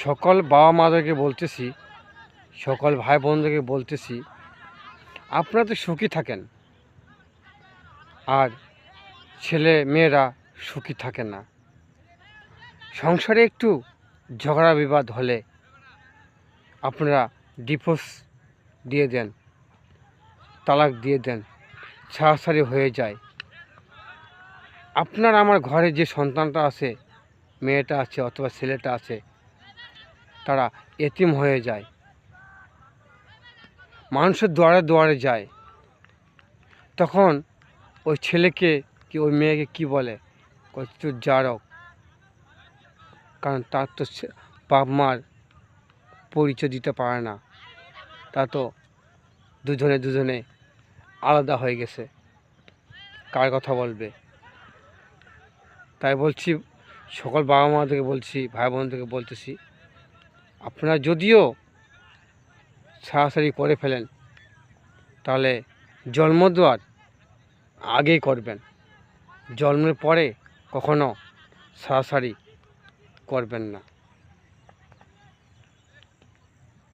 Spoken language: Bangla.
সকল বাবা মাদেরকে বলতেছি, সকল ভাই বোনদেরকে বলতেছি, আপনারা তো সুখী থাকেন, আর ছেলে মেয়েরা সুখী থাকে না। সংসারে একটু ঝগড়া বিবাদ হলে আপনারা ডিভোর্স দিয়ে দেন, তালাক দিয়ে দেন, ছাড়াছাড়ি হয়ে যায়। আপনার আমার ঘরে যে সন্তানটা আছে, মেয়েটা আছে অথবা ছেলেটা আছে, তারা এতিম হয়ে যায়, মানুষের দুয়ারে দুয়ারে যায়। তখন ওই ছেলেকে কি ওই মেয়েকে কি বলে, তুই জারক, কারণ তার তো বাপ মার পরিচয় দিতে পারে না, তা তো দুজনে দুজনে আলাদা হয়ে গেছে, কার কথা বলবে? তাই বলছি, সকল বাবা মাদেরকে বলছি, ভাই বোনদেরকে বলতেছি, আপনারা যদিও ছাড়াছাড়ি করে ফেলেন, তাহলে জন্ম দেওয়ার আগেই করবেন, জন্মের পরে কখনো ছাড়াছাড়ি করবেন না।